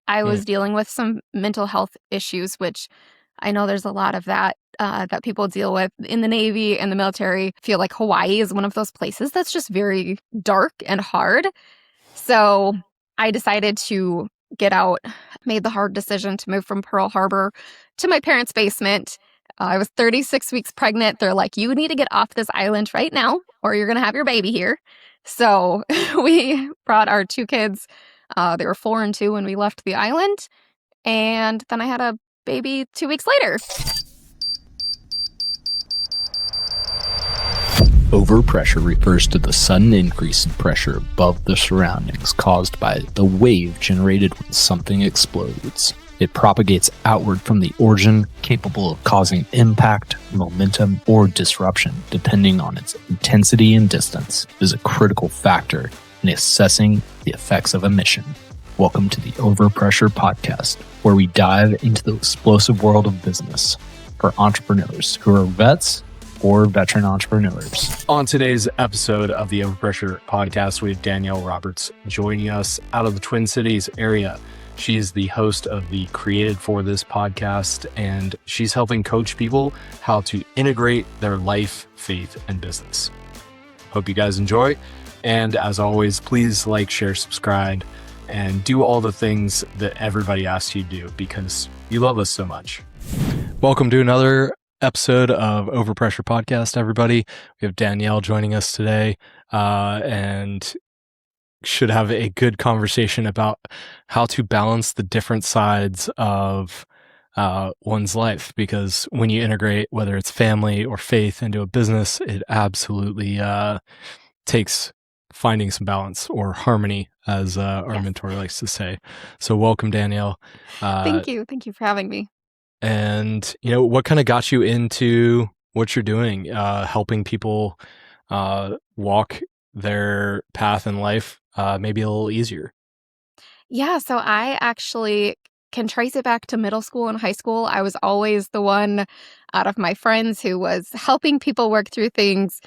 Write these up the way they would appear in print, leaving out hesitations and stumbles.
I was dealing with some mental health issues, which I know there's a lot of that people deal with in the Navy and the military. I feel like Hawaii is one of those places that's just very dark and hard. So I decided to get out, made the hard decision to move from Pearl Harbor to my parents' basement. I was 36 weeks pregnant. They're like, you need to get off this island right now or you're going to have your baby here. So we brought our 2 kids. They were 4 and 2 when we left the island. And then I had a baby 2 weeks later. Overpressure refers to the sudden increase in pressure above the surroundings caused by the wave generated when something explodes. It propagates outward from the origin, capable of causing impact, momentum, or disruption, depending on its intensity and distance. It is a critical factor in assessing the effects of a mission. Welcome to the Overpressure Podcast, where we dive into the explosive world of business for entrepreneurs who are vets or veteran entrepreneurs. On today's episode of the Overpressure Podcast, we have Danielle Roberts joining us out of the Twin Cities area. She is the host of the Created for This podcast, and she's helping coach people how to integrate their life, faith, and business. Hope you guys enjoy. And as always, please like, share, subscribe, and do all the things that everybody asks you to do because you love us so much. Welcome to another episode of Overpressure Podcast, everybody. We have Danielle joining us today, and should have a good conversation about how to balance the different sides of one's life, because when you integrate, whether it's family or faith, into a business, it absolutely takes finding some balance or harmony, as our mentor likes to say. So welcome, Danielle. Thank you for having me. And what kind of got you into what you're doing, helping people walk their path in life maybe a little easier? Yeah, so I actually can trace it back to middle school and high school. I was always the one out of my friends who was helping people work through things,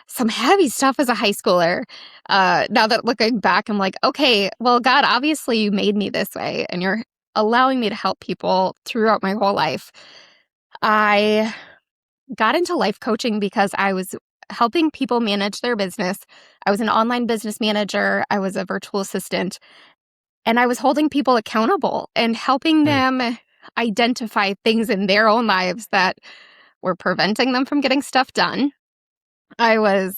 some heavy stuff as a high schooler. Now that looking back, I'm like, okay, well, God, obviously you made me this way and you're allowing me to help people throughout my whole life. I got into life coaching because I was helping people manage their business. I was an online business manager. I was a virtual assistant, and I was holding people accountable and helping them identify things in their own lives that were preventing them from getting stuff done. I was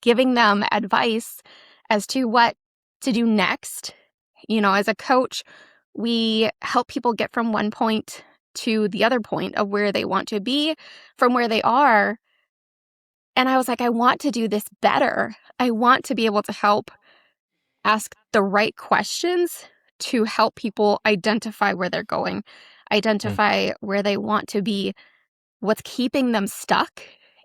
giving them advice as to what to do next. As a coach, we help people get from one point to the other point of where they want to be from where they are. And I was like, I want to do this better. I want to be able to help ask the right questions to help people identify where they're going, identify where they want to be, what's keeping them stuck,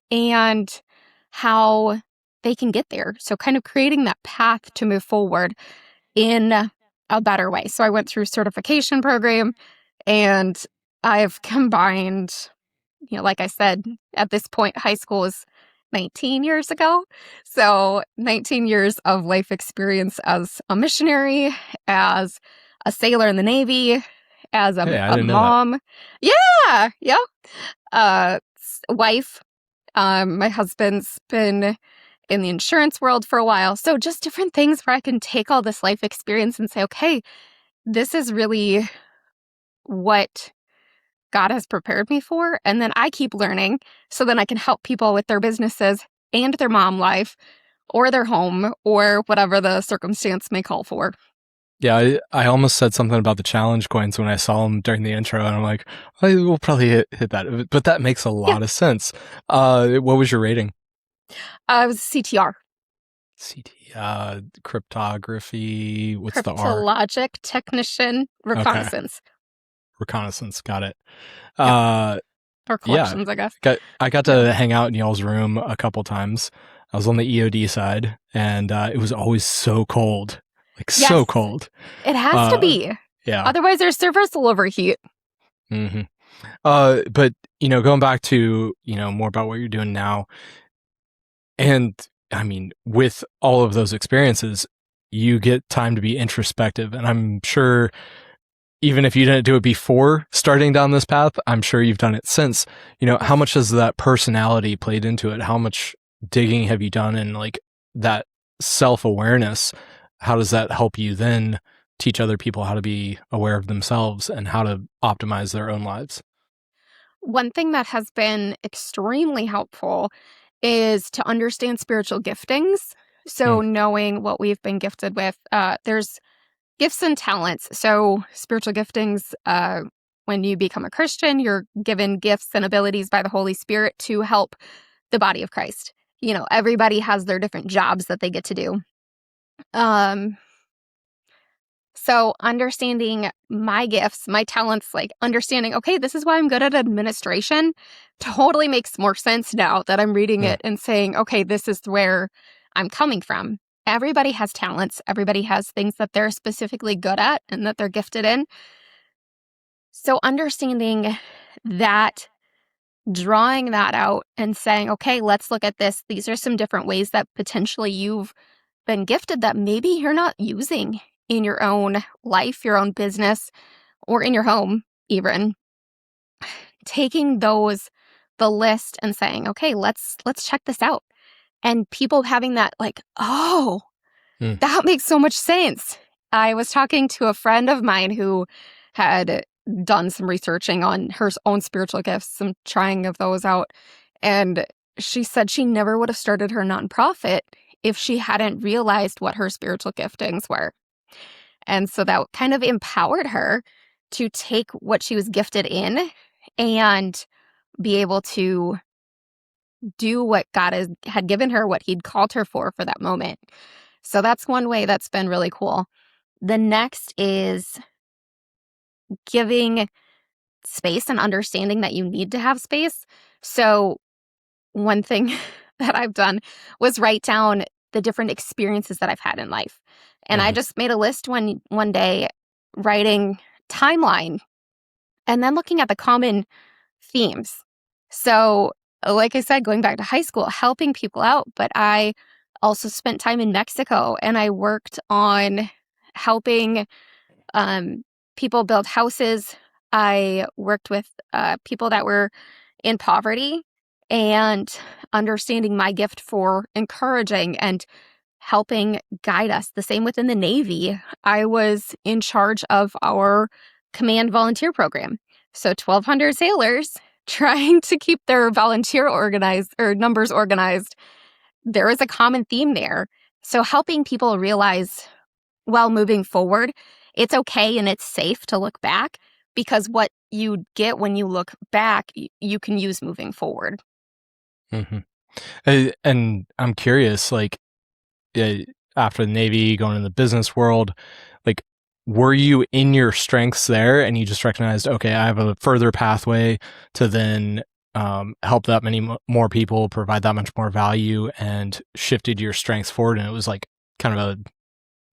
and how they can get there. So kind of creating that path to move forward in a better way. So I went through certification program, and I've combined, like I said, at this point, high school is 19 years ago. So 19 years of life experience as a missionary, as a sailor in the Navy, as a mom. Yeah. Wife. My husband's been in the insurance world for a while. So just different things where I can take all this life experience and say, okay, this is really what God has prepared me for. And then I keep learning so then I can help people with their businesses and their mom life or their home or whatever the circumstance may call for. Yeah, I almost said something about the challenge coins when I saw them during the intro, and I'm like, we'll probably hit that. But that makes a lot of sense. What was your rating? It was CTR. Cryptography. What's the R? Cryptologic Technician Reconnaissance. Okay. Reconnaissance. Got it. Or collections, I guess. I got to hang out in y'all's room a couple times. I was on the EOD side, and it was always so cold. So cold. It has to be. Yeah. Otherwise, their servers will overheat. Mm-hmm. But, going back to, more about what you're doing now, and I mean, with all of those experiences, you get time to be introspective. And I'm sure, even if you didn't do it before starting down this path, I'm sure you've done it since. How much has that personality played into it? How much digging have you done, and like that self-awareness? How does that help you then teach other people how to be aware of themselves and how to optimize their own lives? One thing that has been extremely helpful is to understand spiritual giftings. So knowing what we've been gifted with, there's gifts and talents. So spiritual giftings, when you become a Christian, you're given gifts and abilities by the Holy Spirit to help the body of Christ. Everybody has their different jobs that they get to do. So understanding my gifts, my talents, like understanding, okay, this is why I'm good at administration, totally makes more sense now that I'm reading it and saying, okay, this is where I'm coming from. Everybody has talents. Everybody has things that they're specifically good at and that they're gifted in. So understanding that, drawing that out and saying, okay, let's look at this. These are some different ways that potentially you've been gifted that maybe you're not using in your own life, your own business, or in your home even. Taking the list and saying, okay, let's check this out. And people having that like, oh, that makes so much sense. I was talking to a friend of mine who had done some researching on her own spiritual gifts, some trying of those out. And she said she never would have started her nonprofit if she hadn't realized what her spiritual giftings were. And so that kind of empowered her to take what she was gifted in and be able to do what God had given her, what he'd called her for that moment. So that's one way that's been really cool. The next is giving space and understanding that you need to have space. So one thing that I've done was write down the different experiences that I've had in life. And I just made a list one day, writing timeline, and then looking at the common themes. So, like I said, going back to high school, helping people out, but I also spent time in Mexico, and I worked on helping people build houses. I worked with people that were in poverty and understanding my gift for encouraging and helping guide us. The same within the Navy. I was in charge of our command volunteer program. So 1,200 sailors trying to keep their volunteer organized or numbers organized. There is a common theme there. So helping people realize while moving forward, it's okay and it's safe to look back, because what you get when you look back, you can use moving forward. And I'm curious, like, after the Navy, going in the business world, like, were you in your strengths there and you just recognized, okay, I have a further pathway to then help that many more people, provide that much more value, and shifted your strengths forward, and it was like kind of a,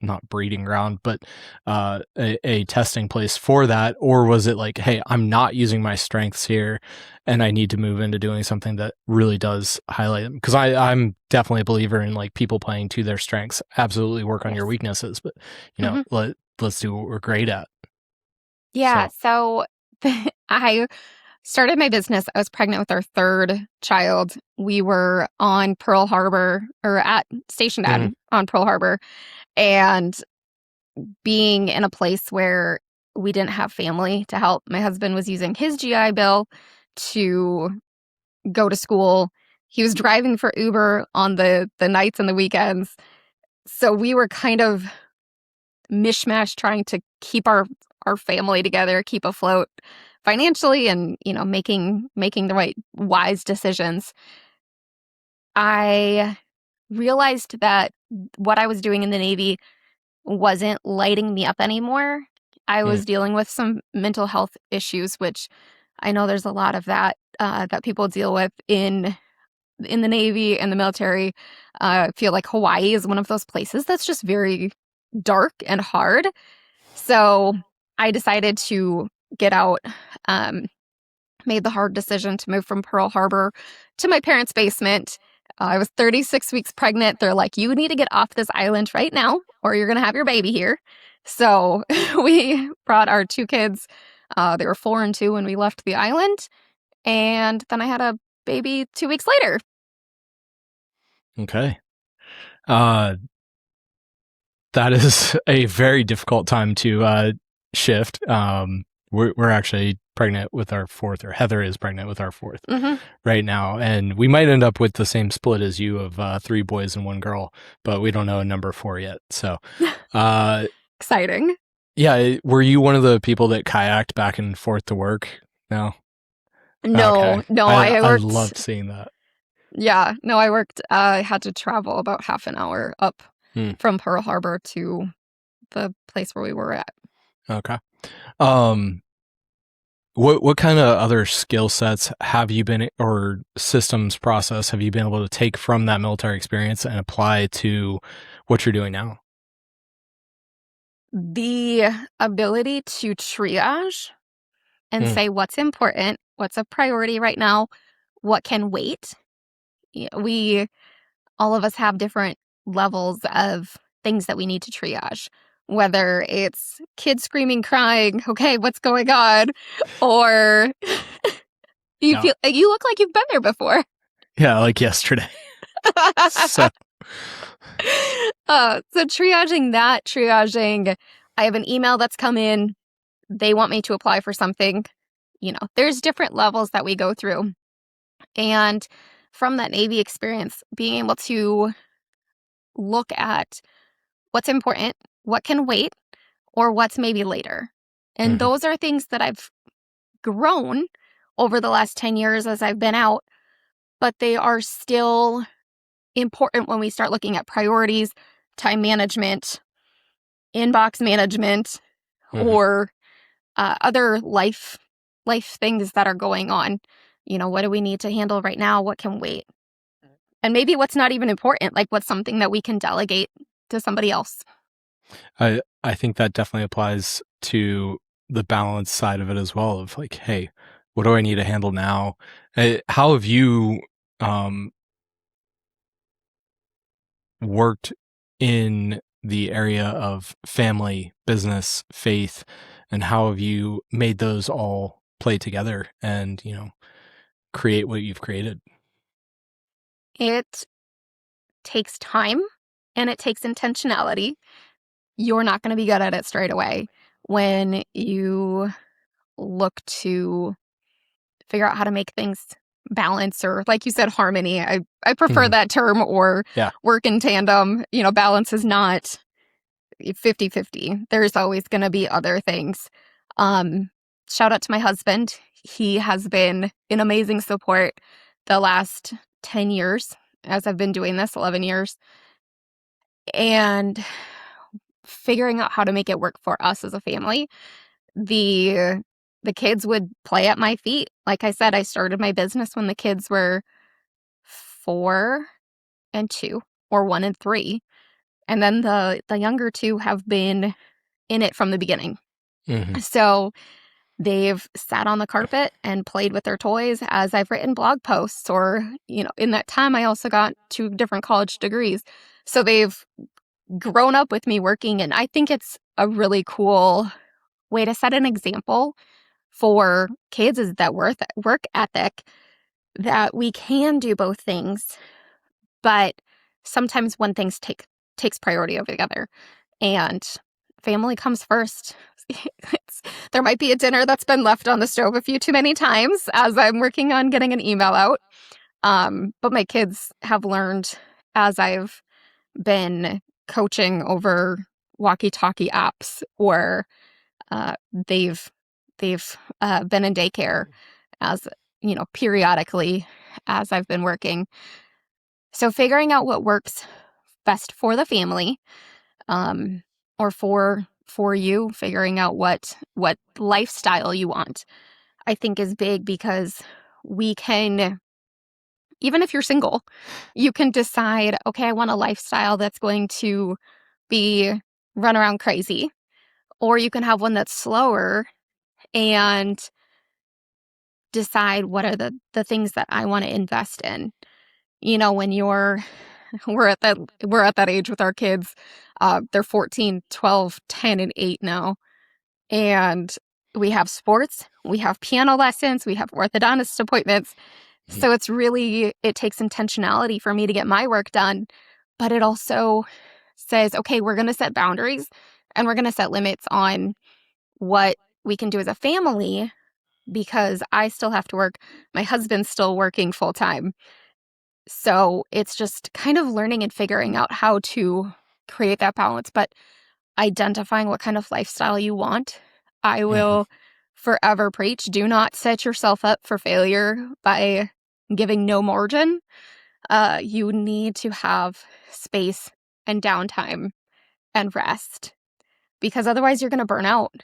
not breeding ground, but a testing place for that? Or was it like, hey, I'm not using my strengths here and I need to move into doing something that really does highlight them? Because I'm definitely a believer in like people playing to their strengths. Absolutely work on your weaknesses, but let's do what we're great at. Yeah. So I started my business. I was pregnant with our third child. We were on Pearl Harbor, or stationed on Pearl Harbor. And being in a place where we didn't have family to help. My husband was using his GI Bill to go to school. He was driving for Uber on the nights and the weekends. So we were kind of mishmash trying to keep our family together, keep afloat financially, and making the right wise decisions. I realized that what I was doing in the Navy wasn't lighting me up anymore. I was dealing with some mental health issues, which I know there's a lot of that that people deal with in the Navy and the military. I feel like Hawaii is one of those places that's just very dark and hard. So I decided to get out, made the hard decision to move from Pearl Harbor to my parents' basement. I was 36 weeks pregnant. They're like, you need to get off this island right now, or you're going to have your baby here. So we brought our 2 kids. They were 4 and 2 when we left the island. And then I had a baby 2 weeks later. Okay. That is a very difficult time to shift. We're actually pregnant with our 4th, or Heather is pregnant with our 4th right now. And we might end up with the same split as you of 3 boys and 1 girl, but we don't know a number 4 yet. So, exciting. Yeah. Were you one of the people that kayaked back and forth to work? No? No, Okay. no, I worked. love seeing that. Yeah, no, I worked. I had to travel about half an hour up from Pearl Harbor to the place where we were at. Okay. What kind of other skill sets have you been, or systems process have you been able to take from that military experience and apply to what you're doing now? The ability to triage and say what's important, what's a priority right now, what can wait. All of us have different levels of things that we need to triage, whether it's kids screaming, crying, okay, what's going on? Or you look like you've been there before. Yeah, like yesterday. So triaging, I have an email that's come in. They want me to apply for something. There's different levels that we go through. And from that Navy experience, being able to look at what's important, what can wait, or what's maybe later. And those are things that I've grown over the last 10 years as I've been out, but they are still important when we start looking at priorities, time management, inbox management, or other life things that are going on. What do we need to handle right now? What can wait? And maybe what's not even important, like what's something that we can delegate to somebody else. I think that definitely applies to the balance side of it as well, of like, hey, what do I need to handle now? How have you worked in the area of family, business, faith, and how have you made those all play together and, create what you've created? It takes time and it takes intentionality. You're not going to be good at it straight away. When you look to figure out how to make things balance, or like you said, harmony. I prefer that term, or work in tandem. Balance is not 50-50. There's always going to be other things. Shout out to my husband. He has been an amazing support the last 10 years as I've been doing this, 11 years. And figuring out how to make it work for us as a family. The kids would play at my feet. Like I said, I started my business when the kids were 4 and 2, or 1 and 3. And then the younger 2 have been in it from the beginning. So they've sat on the carpet and played with their toys as I've written blog posts, or, in that time I also got 2 different college degrees. So they've grown up with me working, and I think it's a really cool way to set an example for kids, is that work ethic, that we can do both things, but sometimes one thing takes priority over the other, and family comes first. There might be a dinner that's been left on the stove a few too many times as I'm working on getting an email out. But my kids have learned, as I've been coaching over walkie-talkie apps, or they've been in daycare, as periodically as I've been working. So figuring out what works best for the family, or for you, figuring out what lifestyle you want, I think is big, because we can, even if you're single, you can decide, okay, I want a lifestyle that's going to be run around crazy, or you can have one that's slower and decide what are the things that I want to invest in. when we're at that age with our kids. They're 14, 12, 10, and 8 now. And we have sports, we have piano lessons, we have orthodontist appointments. So it takes intentionality for me to get my work done. But it also says, okay, we're going to set boundaries and we're going to set limits on what we can do as a family, because I still have to work. My husband's still working full time. So it's just kind of learning and figuring out how to create that balance, but identifying what kind of lifestyle you want. I will forever preach, do not set yourself up for failure by giving no margin. You need to have space and downtime and rest, because otherwise you're going to burn out.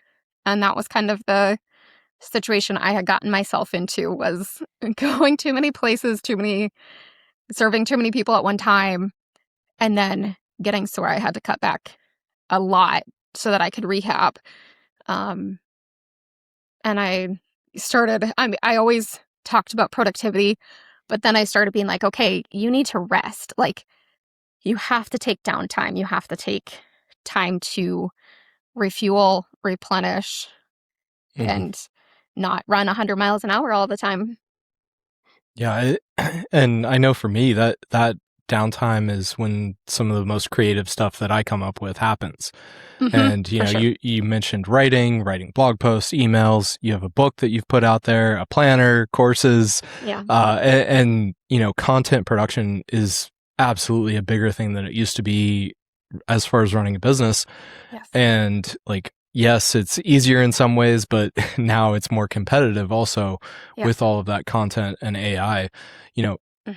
And that was kind of the situation I had gotten myself into, was going too many places, serving too many people at one time, and then getting so where I had to cut back a lot so that I could rehab. And I always talked about productivity, but then I started being like, okay, you need to rest. Like, you have to take downtime. You have to take time to refuel, replenish, and not run 100 miles an hour all the time. Yeah. And I know for me that downtime is when some of the most creative stuff that I come up with happens. And, sure. you mentioned writing blog posts, emails, you have a book that you've put out there, a planner, courses, Yeah. and content production is absolutely a bigger thing than it used to be as far as running a business. Yes. And yes, it's easier in some ways, but now it's more competitive also with all of that content and AI.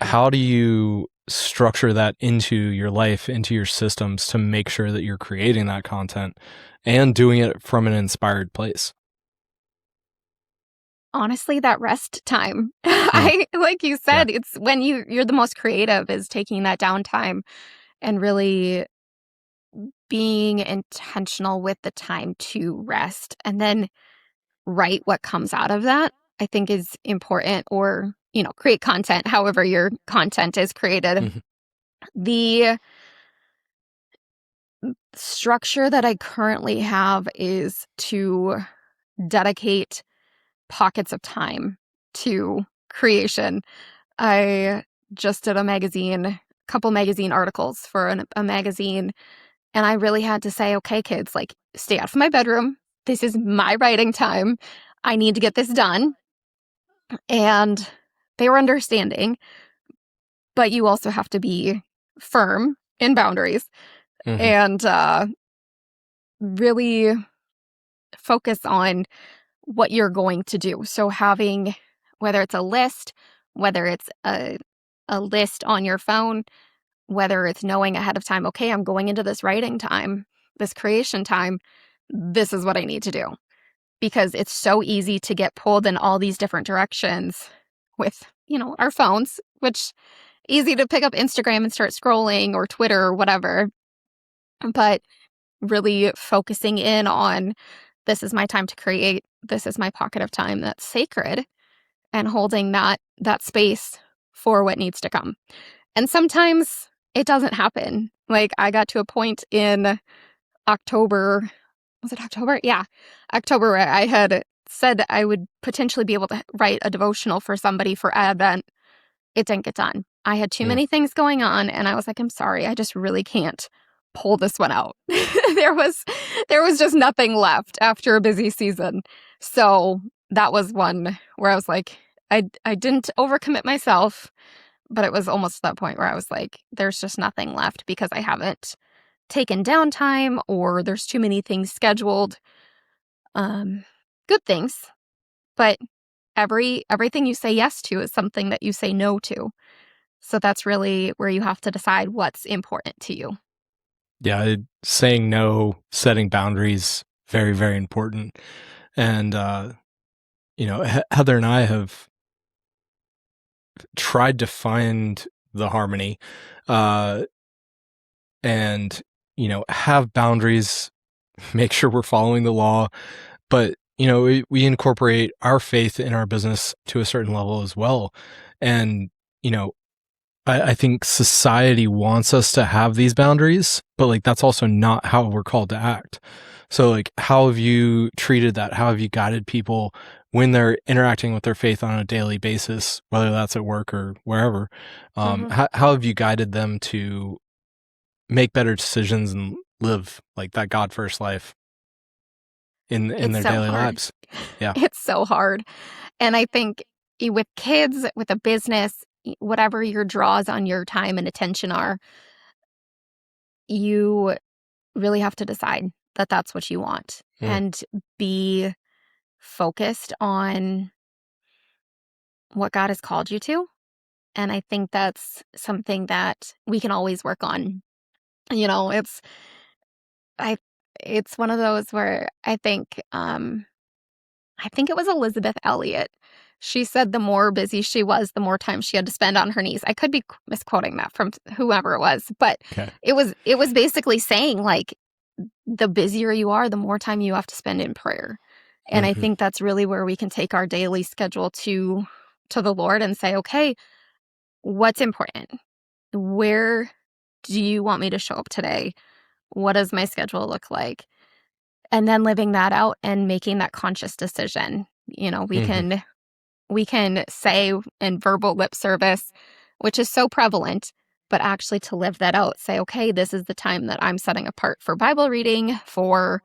How do you structure that into your life, into your systems, to make sure that you're creating that content and doing it from an inspired place? Honestly, that rest time. Like you said, it's when you're the most creative, is taking that downtime and really being intentional with the time to rest, and then write what comes out of that, I think is important. Or, create content, however your content is created. The structure that I currently have is to dedicate pockets of time to creation. I just did a couple magazine articles for a magazine, and I really had to say, okay, kids, like, stay out of my bedroom. This is my writing time. I need to get this done. And they were understanding, but you also have to be firm in boundaries and really focus on what you're going to do. So having, whether it's a list, whether it's a list on your phone, whether it's knowing ahead of time, okay, I'm going into this writing time, this creation time, this is what I need to do. Because it's so easy to get pulled in all these different directions with, our phones, which easy to pick up Instagram and start scrolling, or Twitter or whatever. But really focusing in on, this is my time to create, this is my pocket of time that's sacred, and holding that space for what needs to come. And sometimes it doesn't happen. Like, I got to a point in October. Was it October? Yeah, October, where I had said I would potentially be able to write a devotional for somebody for Advent. It didn't get done. I had too many things going on, and I was like, I'm sorry, I just really can't pull this one out. There was just nothing left after a busy season. So that was one where I was like, I didn't overcommit myself, but it was almost that point where I was like, there's just nothing left, because I haven't taken downtime, or there's too many things scheduled. Good things, but everything you say yes to is something that you say no to. So that's really where you have to decide what's important to you. Yeah, saying no, setting boundaries, very, very important. And Heather and I have tried to find the harmony, and have boundaries, make sure we're following the law, but we incorporate our faith in our business to a certain level as well. And I think society wants us to have these boundaries, but like that's also not how we're called to act. So like, how have you treated that? How have you guided people when they're interacting with their faith on a daily basis, whether that's at work or wherever? Mhm. How have you guided them to make better decisions and live like that God first life in It's their so daily hard. lives? Yeah. It's so hard. And I think with kids, with a business, whatever your draws on your time and attention are, you really have to decide that that's what you want Mm, and be focused on what God has called you to. And I think that's something that we can always work on. You know, I it's one of those where I think it was Elizabeth Elliot. She said the more busy she was, the more time she had to spend on her knees. I could be misquoting that from whoever it was, but okay. it was basically saying like the busier you are, the more time you have to spend in prayer. And I Hmm. think that's really where we can take our daily schedule to the Lord and say, "Okay, what's important? Where do you want me to show up today? What does my schedule look like?" And then living that out and making that conscious decision. You know, Hmm. we can say in verbal lip service, which is so prevalent, but actually to live that out, say, okay, this is the time that I'm setting apart for Bible reading, for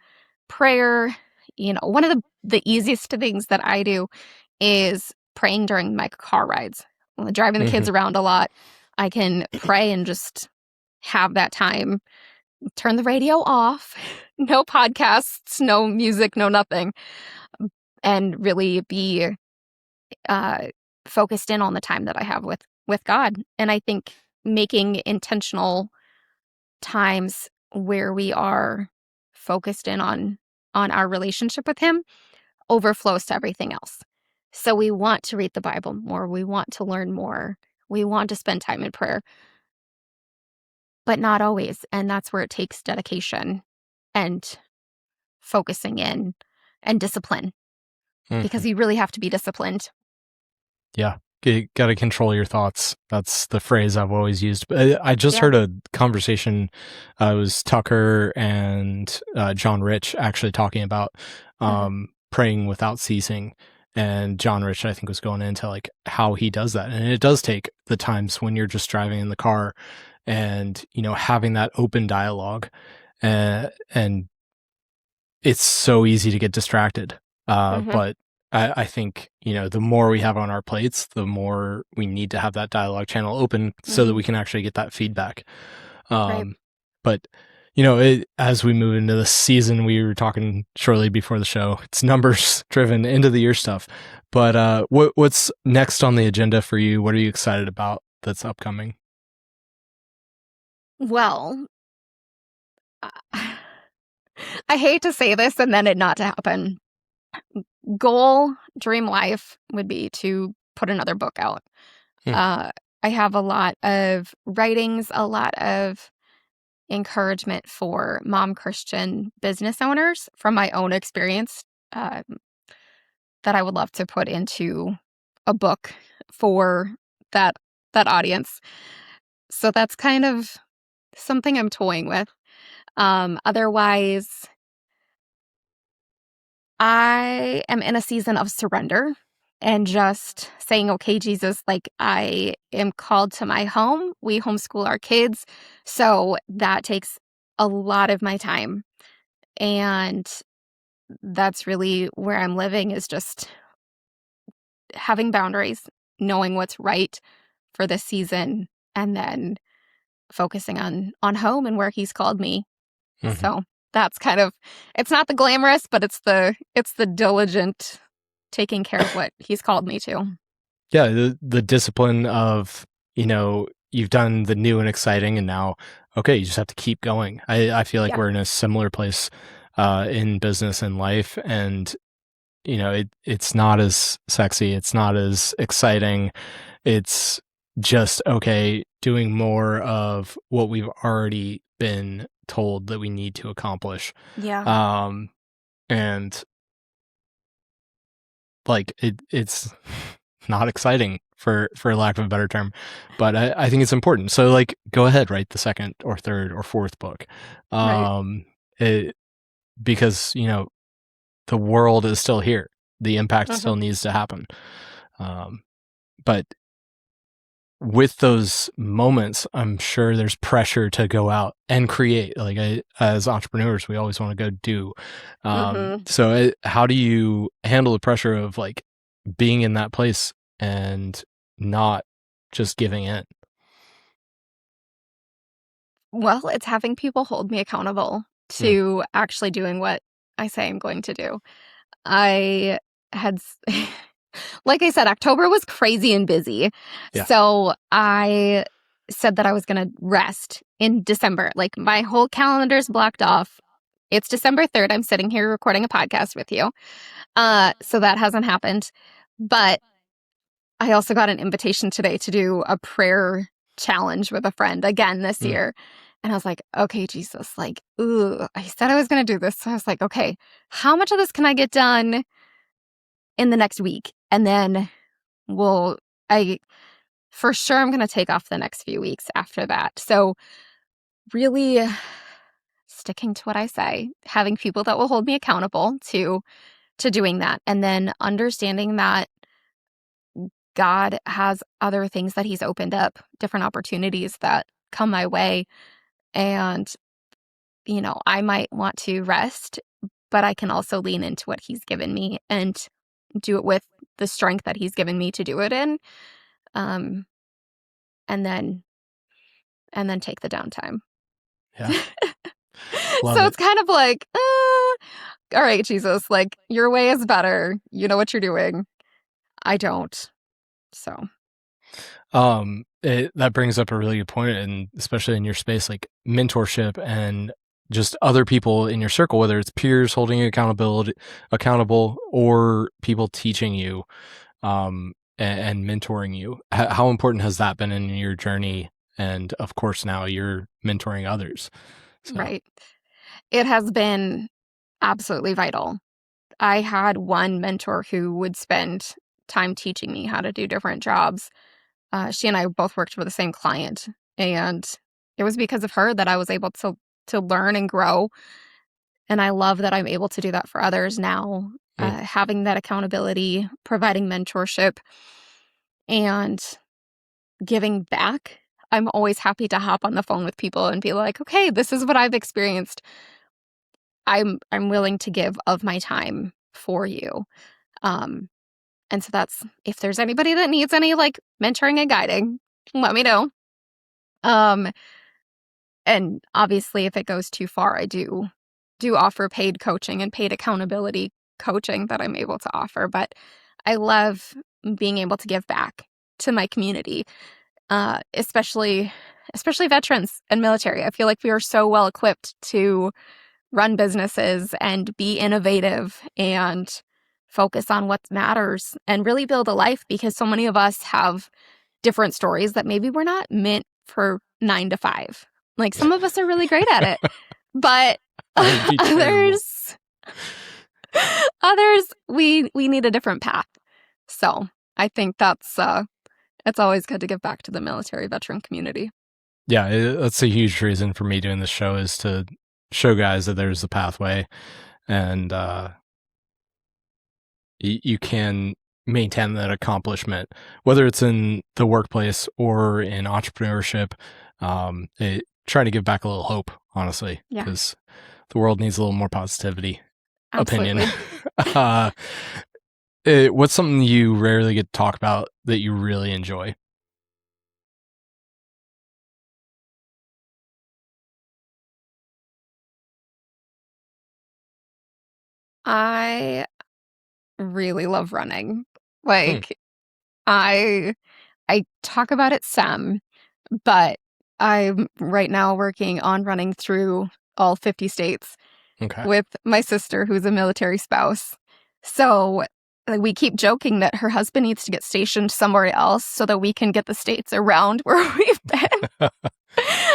prayer. You know, one of the easiest things that I do is praying during my car rides. When I'm driving the Hmm. kids around a lot, I can pray and just have that time. Turn the radio off, no podcasts, no music, no nothing, and really be uh, focused in on the time that I have with God. And I think making intentional times where we are focused in on our relationship with Him overflows to everything else. So we want to read the Bible more. We want to learn more. We want to spend time in prayer, but not always. And that's where it takes dedication and focusing in and discipline Hmm. because you really have to be disciplined. Yeah. You got to control your thoughts. That's the phrase I've always used. But I just Yeah. heard a conversation. It was Tucker and John Rich actually talking about Hmm. praying without ceasing. And John Rich, I think, was going into like how he does that. And it does take the times when you're just driving in the car and, you know, having that open dialogue. And it's so easy to get distracted. Hmm. But I think, you know, the more we have on our plates, the more we need to have that dialogue channel open so that Hmm. we can actually get that feedback. Right. But, you know, as we move into this season, we were talking shortly before the show, it's numbers driven end of the year stuff. But what's next on the agenda for you? What are you excited about that's upcoming? Well, I I hate to say this and then it not to happen. Goal, dream life would be to put another book out. Hmm. Uh, I have a lot of writings, a lot of encouragement for mom Christian business owners from my own experience uh, that I would love to put into a book for that that audience. So that's kind of something I'm toying with. Otherwise, I am in a season of surrender and just saying, okay, Jesus, like I am called to my home. We homeschool our kids. So that takes a lot of my time. And that's really where I'm living is just having boundaries, knowing what's right for this season, and then focusing on home and where he's called me. Hmm. So that's kind of it's not the glamorous, but it's the diligent taking care of what he's called me to. Yeah, the discipline of, you know, you've done the new and exciting and now, okay, you just have to keep going. I feel like Yeah. we're in a similar place in business and life. And, you know, it's not as sexy, it's not as exciting. It's just, okay, doing more of what we've already been told that we need to accomplish. Yeah. Um, and like it's not exciting for lack of a better term, but I think it's important. So like, go ahead, write the second or third or fourth book. Right. Because, the world is still here. The impact Mhm. still needs to happen. But with those moments, I'm sure there's pressure to go out and create. Like as entrepreneurs, we always want to go do. Mhm. So how do you handle the pressure of like being in that place and not just giving in? Well, it's having people hold me accountable Mm, to actually doing what I say I'm going to do. I had, like I said, October was crazy and busy. yeah. So I said that I was going to rest in December. Like my whole calendar's blocked off. It's December 3rd. I'm sitting here recording a podcast with you. So that hasn't happened. But I also got an invitation today to do a prayer challenge with a friend again this Mm, year. And I was like, okay, Jesus, like, ooh, I said I was going to do this. So I was like, okay, how much of this can I get done in the next week? And then I for sure I'm going to take off the next few weeks after that. So really sticking to what I say, having people that will hold me accountable to doing that. And then understanding that God has other things that he's opened up, different opportunities that come my way. And, I might want to rest, but I can also lean into what he's given me and do it with the strength that he's given me to do it in. Um, and then, and then take the downtime. yeah. Love So it. it's kind of like, all right, Jesus, like your way is better. You know what you're doing. I don't. So, That brings up a really good point, and especially in your space, like mentorship and just other people in your circle, whether it's peers holding you accountable, or people teaching you, and mentoring you. How important has that been in your journey? And of course, now you're mentoring others. So, right. It has been absolutely vital. I had one mentor who would spend time teaching me how to do different jobs. She and I both worked for the same client, and it was because of her that I was able to learn and grow. And I love that I'm able to do that for others now. mm, Having that accountability, providing mentorship, and giving back. I'm always happy to hop on the phone with people and be like, okay, this is what I've experienced. I'm willing to give of my time for you. Um, and so that's if there's anybody that needs any like mentoring and guiding, let me know. Um, and obviously if it goes too far, I do offer paid coaching and paid accountability coaching that I'm able to offer. But I love being able to give back to my community, especially veterans and military. I feel like we are so well equipped to run businesses and be innovative and focus on what matters and really build a life because so many of us have different stories that maybe we're not meant for 9 to 5. Like some of us are really great at it, but that would be terrible. others we need a different path. So I think it's always good to give back to the military veteran community. Yeah, that's a huge reason for me doing this show, is to show guys that there's a pathway, and you can maintain that accomplishment, whether it's in the workplace or in entrepreneurship. Trying to give back a little hope, honestly, Yeah, because the world needs a little more positivity. Opinion. absolutely. uh, what's something you rarely get to talk about that you really enjoy? I really love running. Hmm, Like I I talk about it some, but I'm right now working on running through all 50 states okay. with my sister who's a military spouse. So like, we keep joking that her husband needs to get stationed somewhere else so that we can get the states around where we've been.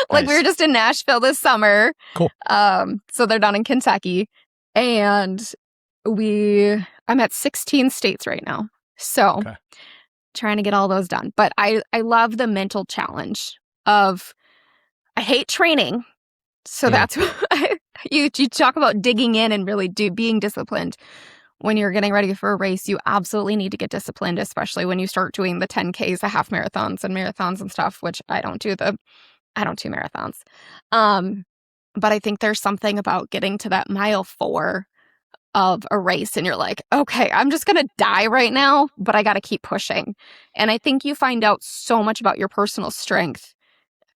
Like we were Nice. just in Nashville this summer. Cool. So they're down in Kentucky. And I'm at 16 states right now. So Okay. trying to get all those done. But I love the mental challenge of, I hate training. So that's you talk about digging in and really being disciplined. When you're getting ready for a race, you absolutely need to get disciplined, especially when you start doing the 10Ks, the half marathons and stuff, which I don't do marathons. But I think there's something about getting to that mile 4 of a race and you're like, okay, I'm just going to die right now, but I got to keep pushing. And I think you find out so much about your personal strength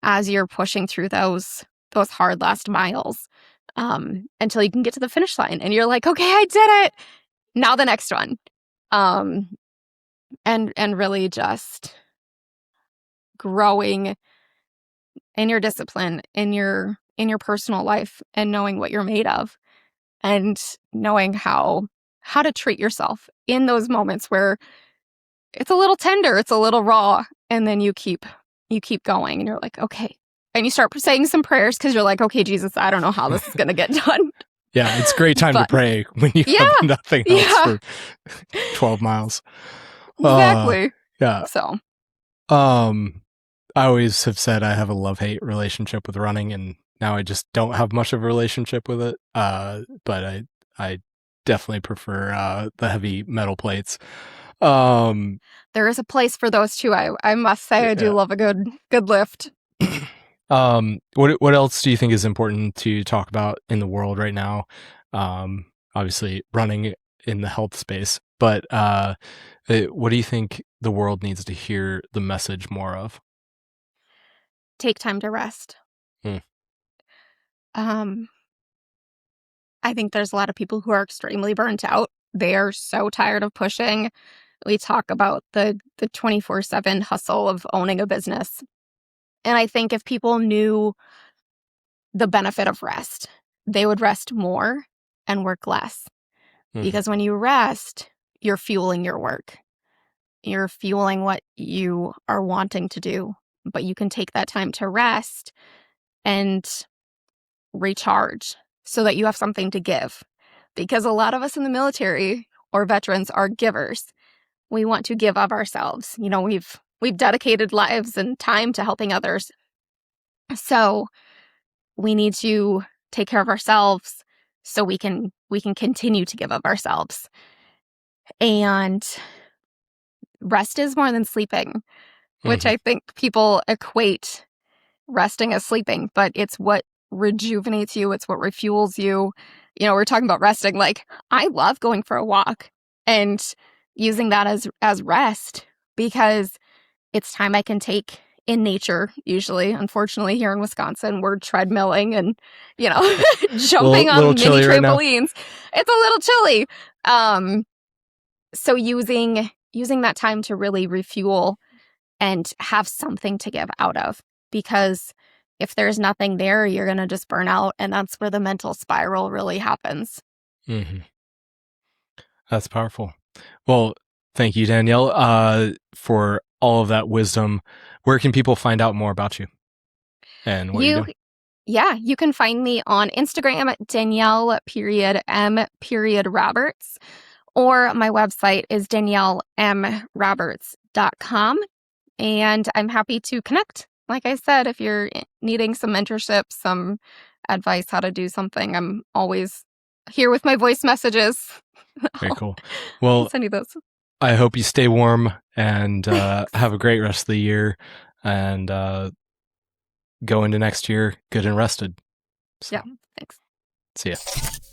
as you're pushing through those hard last miles, until you can get to the finish line and you're like, okay, I did it. Now the next one. And really just growing in your discipline, in your personal life, and knowing what you're made of, and knowing how to treat yourself in those moments where it's a little tender, it's a little raw, and then you keep going and you're like, okay. And you start saying some prayers because you're like, okay, Jesus, I don't know how this is going to get done. Yeah, it's a great time to pray when you have nothing else for 12 miles. Exactly. Yeah. So, I always have said I have a love-hate relationship with running, and now I just don't have much of a relationship with it. But I definitely prefer the heavy metal plates. There is a place for those too. I must say, I do love a good lift. What else do you think is important to talk about in the world right now? Obviously running in the health space, but what do you think the world needs to hear the message more of? Take time to rest. I think there's a lot of people who are extremely burnt out. They are so tired of pushing. We talk about the 24/7 hustle of owning a business. And I think if people knew the benefit of rest, they would rest more and work less. Because when you rest, you're fueling your work. You're fueling what you are wanting to do. But you can take that time to rest and recharge so that you have something to give. Because a lot of us in the military or veterans are givers. We want to give of ourselves. You know, we've dedicated lives and time to helping others. So we need to take care of ourselves so we can continue to give of ourselves. And rest is more than sleeping, which I think people equate resting as sleeping, but it's what rejuvenates you. It's what refuels you. You know, we're talking about resting. Like, I love going for a walk and using that as rest, because it's time I can take in nature. Usually, unfortunately, here in Wisconsin, we're treadmilling and, you know, jumping on mini trampolines. It's a little chilly. So using that time to really refuel and have something to give out of, because if there's nothing there, you're going to just burn out. And that's where the mental spiral really happens. That's powerful. Well, thank you, Danielle, for all of that wisdom. Where can people find out more about you and what you do? Yeah, you can find me on Instagram at Danielle_M_Roberts, or my website is daniellemroberts.com. And I'm happy to connect. Like I said, if you're needing some mentorship, some advice how to do something, I'm always here with my voice messages. Very cool. Well, I'll send you those. I hope you stay warm and have a great rest of the year, and go into next year good and rested. So, yeah, thanks. See ya.